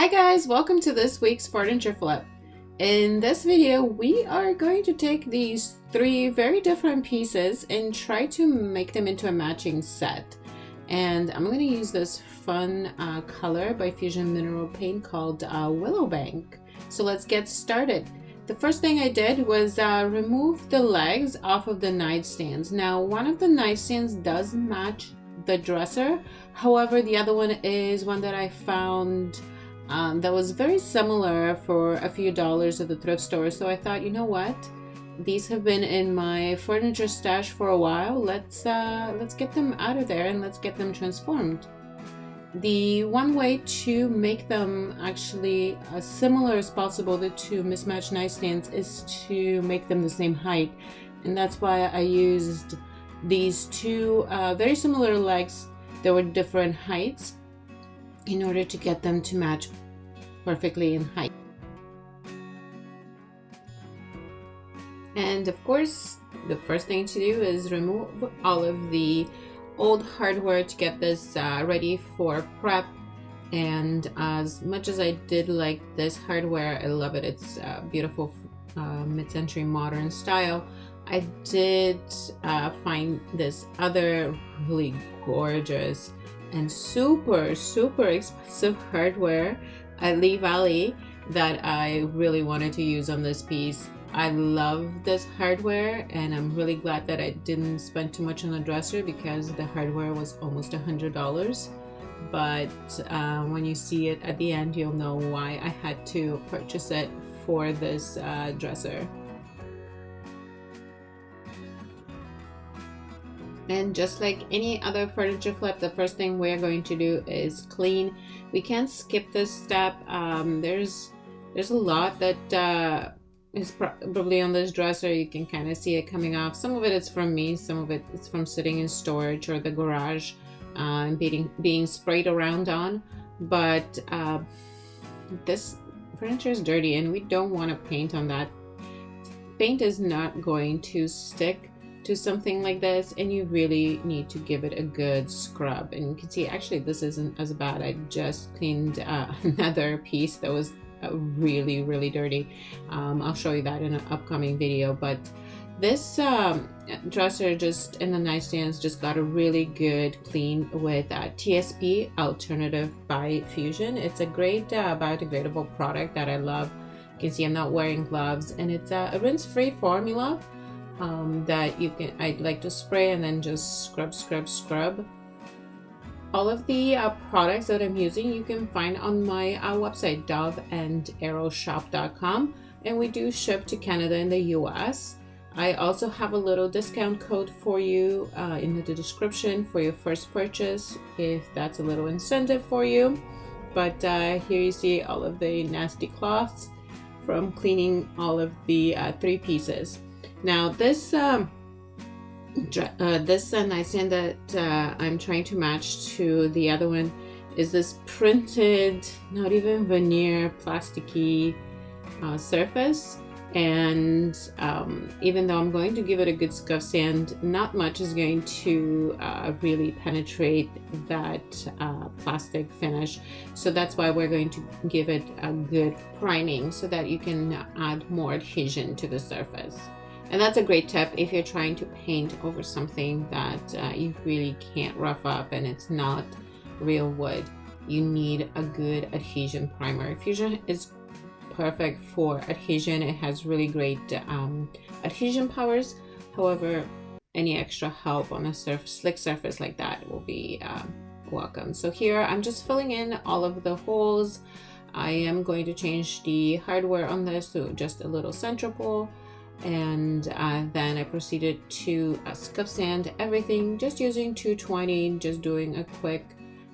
Hi guys, welcome to this week's furniture flip. In this video, we are going to take these three very different pieces and try to make them into a matching set. And I'm going to use this fun color by Fusion Mineral Paint called Willowbank. So let's get started. The first thing I did was remove the legs off of the nightstands. Now, one of the nightstands does match the dresser. However, the other one is one that I found that was very similar for a few dollars at the thrift store. So I thought, you know what? These have been in my furniture stash for a while. Let's get them out of there and let's get them transformed. The one way to make them actually as similar as possible, the two mismatched nightstands, is to make them the same height. And that's why I used these two very similar legs that were different heights in order to get them to match perfectly in height. And of course, the first thing to do is remove all of the old hardware to get this ready for prep. And as much as I did like this hardware, I love it. It's beautiful mid-century modern style. I did find this other really gorgeous and super expensive hardware at Lee Valley that I really wanted to use on this piece. I love this hardware and I'm really glad that I didn't spend too much on the dresser because the hardware was almost $100. But when you see it at the end, you'll know why I had to purchase it for this dresser. And just like any other furniture flip, the first thing we're going to do is clean. We can't skip this step. There's a lot that is probably on this dresser. You can kind of see it coming off. Some of it is from me, some of it is from sitting in storage or the garage and being sprayed around on. But this furniture is dirty and we don't want to paint on that. Paint is not going to stick to something like this, and you really need to give it a good scrub. And you can see actually this isn't as bad. I just cleaned another piece that was really dirty. I'll show you that in an upcoming video. But this dresser just in the nightstands just got a really good clean with TSP Alternative by Fusion. It's a great biodegradable product that I love. You can see I'm not wearing gloves, and it's a rinse-free formula that I'd like to spray and then just scrub. All of the products that I'm using you can find on my website, Dove+Arrow.com, and we do ship to Canada and the US. I also have a little discount code for you in the description for your first purchase, if that's a little incentive for you. But here you see all of the nasty cloths from cleaning all of the three pieces. Now this nightstand that I'm trying to match to the other one is this printed, not even veneer, plasticky surface. And even though I'm going to give it a good scuff sand, not much is going to really penetrate that plastic finish. So that's why we're going to give it a good priming so that you can add more adhesion to the surface. And that's a great tip if you're trying to paint over something that you really can't rough up and it's not real wood. You need a good adhesion primer. Fusion is perfect for adhesion. It has really great adhesion powers. However, any extra help on a slick surface like that will be welcome. So here I'm just filling in all of the holes. I am going to change the hardware on this to just a little central, and then I proceeded to scuff sand everything just using 220, just doing a quick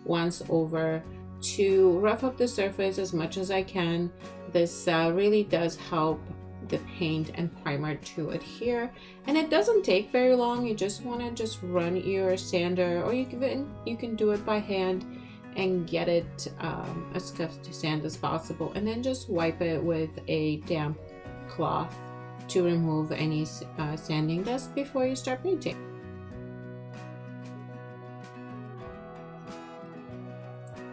once over to rough up the surface as much as I can. This really does help the paint and primer to adhere, and it doesn't take very long. You just want to just run your sander, or you can do it by hand and get it as scuffed to sand as possible, and then just wipe it with a damp cloth to remove any sanding dust before you start painting.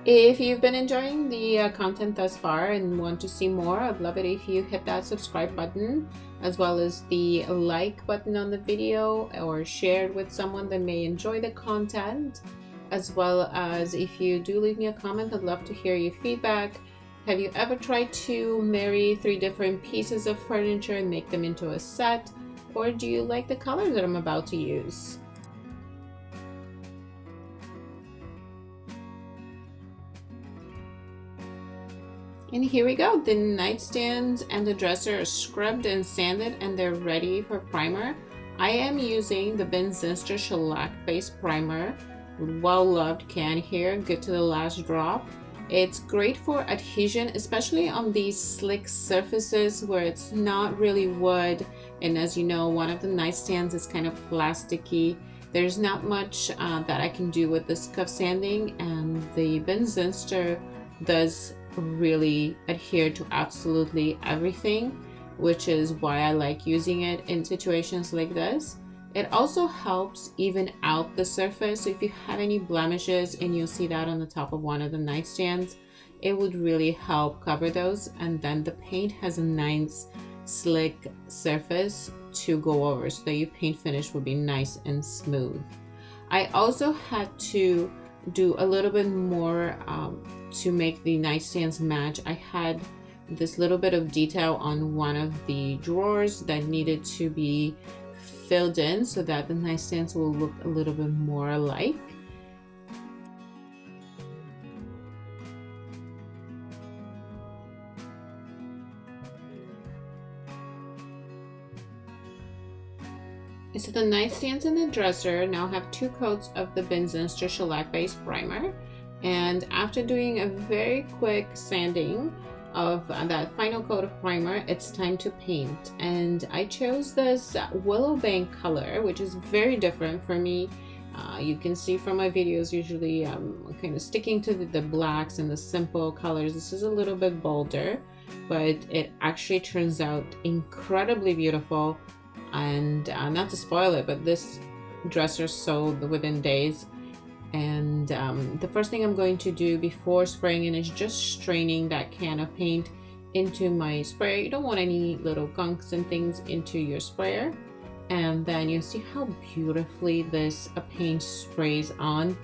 If you've been enjoying the content thus far and want to see more, I'd love it if you hit that subscribe button, as well as the like button on the video, or share it with someone that may enjoy the content. As well as if you do leave me a comment, I'd love to hear your feedback. Have you ever tried to marry 3 different pieces of furniture and make them into a set? Or do you like the color that I'm about to use? And here we go. The nightstands and the dresser are scrubbed and sanded and they're ready for primer. I am using the Zinster Shelac Based Primer. Well-loved can here, good to the last drop. It's great for adhesion, especially on these slick surfaces where it's not really wood. And as you know, one of the nightstands is kind of plasticky. There's not much that I can do with the scuff sanding, and the Zinster does really adhere to absolutely everything, which is why I like using it in situations like this. It also helps even out the surface. So if you have any blemishes, and you'll see that on the top of one of the nightstands, it would really help cover those, and then the paint has a nice slick surface to go over, so that your paint finish will be nice and smooth. I also had to do a little bit more to make the nightstands match. I had this little bit of detail on one of the drawers that needed to be filled in so that the nightstands will look a little bit more alike. So the nightstands and the dresser now have 2 coats of the Zinster Shelac Based Primer, and after doing a very quick sanding of that final coat of primer, it's time to paint. And I chose this Willowbank color, which is very different for me. You can see from my videos, usually I'm kind of sticking to the blacks and the simple colors. This is a little bit bolder, but it actually turns out incredibly beautiful. And not to spoil it, but this dresser sold within days. And the first thing I'm going to do before spraying it is just straining that can of paint into my sprayer. You don't want any little gunks and things into your sprayer. And then you see how beautifully this paint sprays on,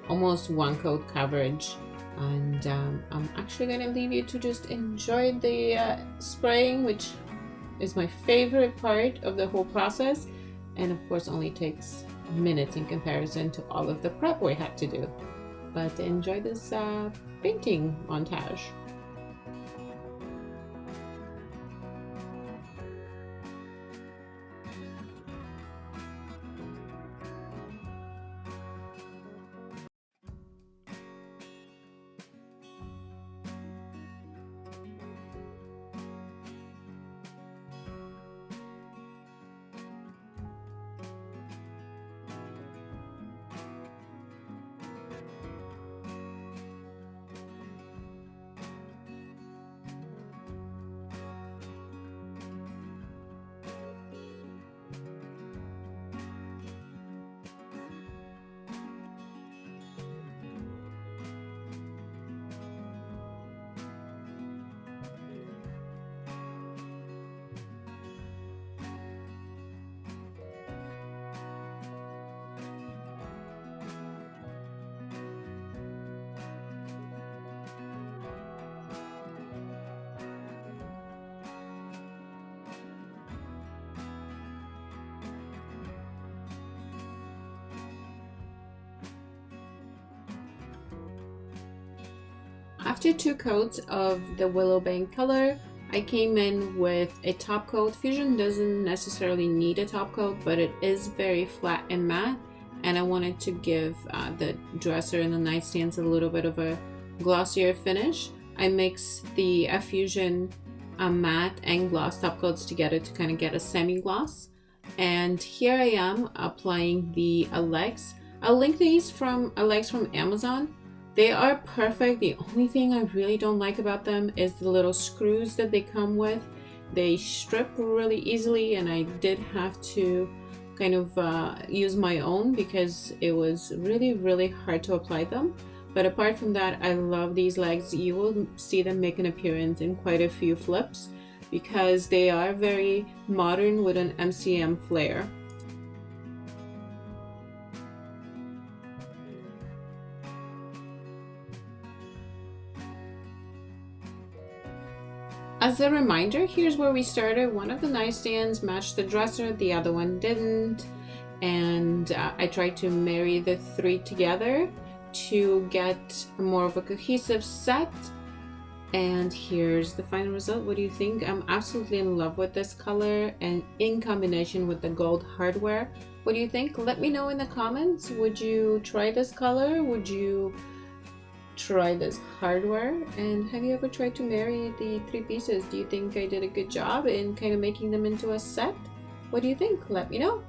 almost 1 coat coverage. And I'm actually going to leave you to just enjoy the spraying, which is my favorite part of the whole process, and of course only takes minutes in comparison to all of the prep we had to do. But enjoy this painting montage. After 2 coats of the Willowbank color, I came in with a top coat. Fusion doesn't necessarily need a top coat, but it is very flat and matte, and I wanted to give the dresser and the nightstands a little bit of a glossier finish. I mixed the Fusion matte and gloss top coats together to kind of get a semi-gloss. And here I am applying the Alex. I'll link these from Alex from Amazon. They are perfect. The only thing I really don't like about them is the little screws that they come with. They strip really easily, and I did have to kind of use my own because it was really hard to apply them. But apart from that, I love these legs. You will see them make an appearance in quite a few flips because they are very modern with an MCM flair. As a reminder, here's where we started. One of the nightstands matched the dresser, the other one didn't. And I tried to marry the three together to get more of a cohesive set. And here's the final result. What do you think? I'm absolutely in love with this color and in combination with the gold hardware. What do you think? Let me know in the comments. Would you try this color? Would you try this hardware? And have you ever tried to marry the three pieces? Do you think I did a good job in kind of making them into a set? What do you think? Let me know.